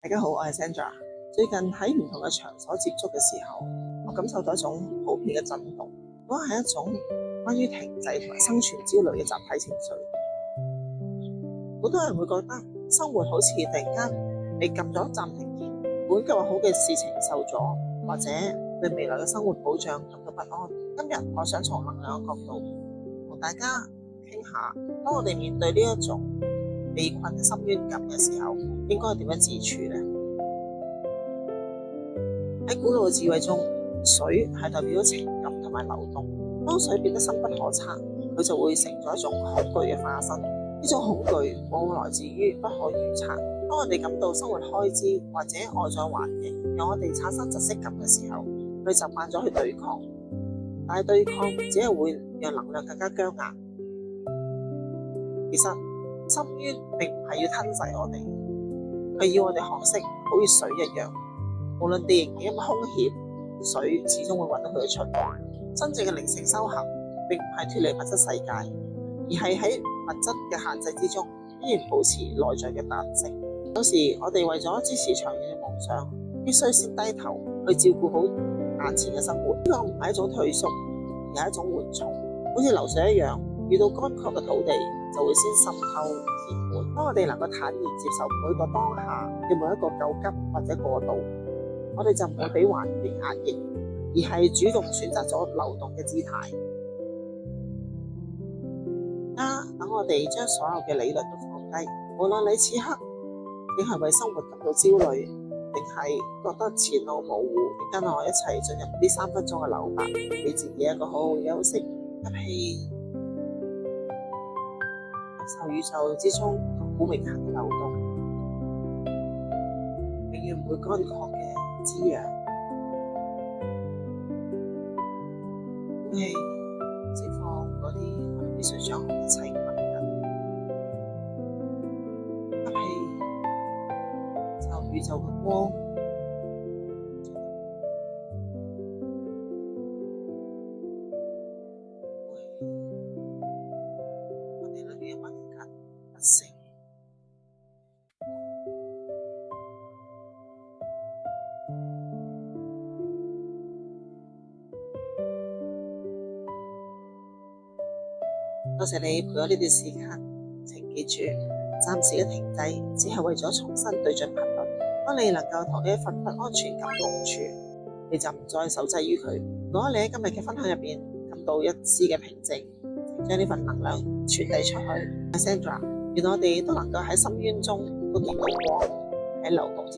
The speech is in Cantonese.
大家好，我係 Sandra。最近喺唔同嘅場所接觸嘅時候，我感受到一種普遍嘅震動，嗰係一種關於停滯同埋生存焦慮嘅集體情緒。好多人會覺得生活好似突然間被撳咗暫停鍵，本計劃好嘅事情受阻，或者對未來嘅生活保障感到不安。今日我想從能量嘅角度同大家傾下，當我哋面對呢一種被困嘅深淵感嘅時候，應該點樣自處呢？喺古老嘅智慧中，水係代表情感同埋流動。當水變得深不可測，佢就會成咗一種恐懼嘅化身。呢種恐懼往往來自於不可預測。當我哋感到生活開支或者外在環境讓我哋產生窒息感嘅時候，佢習慣咗去對抗，但係對抗只係會讓能量更加僵硬。其實深淵並唔係要吞噬我哋，佢要我哋學識好似水一樣，無論地形幾咁兇險，水始終會揾到佢嘅出路。真正嘅靈性修行並唔係脫離物質世界，而係喺物質嘅限制之中依然保持內在嘅彈性。有時我哋為咗支持長遠嘅夢想，必須先低頭去照顧好眼前嘅生活。呢個唔係一種退縮，而係一種緩衝，好似流水一樣，遇到乾涸嘅土地就會先滲透填滿。當我哋能夠坦然接受每個當下嘅每一個救急或者過渡，我哋就唔會俾環境壓抑，而係主動選擇咗流動嘅姿態。等我哋將所有嘅理論都放低，無論你此刻你係為生活感到焦慮，定係覺得前路模糊，跟我一齊進入呢3分鐘嘅留白，俾自己一個好好休息。吸氣，受宇宙之中好永恆嘅流動，永遠唔會乾涸嘅滋養。呼氣，釋放嗰啲我哋必須掌控一切嘅敏感。吸氣，就宇宙嘅光。我哋裏面嘅敏感不息。多謝你陪我呢段時間，請記住，暫時嘅停滯只係為咗重新對準頻率。當你能夠同呢一份不安全感共處，你就唔再受制於佢。如果你喺今日嘅分享入邊感到一絲嘅平靜，請將呢份能量傳遞出去。Sandra，願我哋都能夠喺深淵中都見到光，喺流動之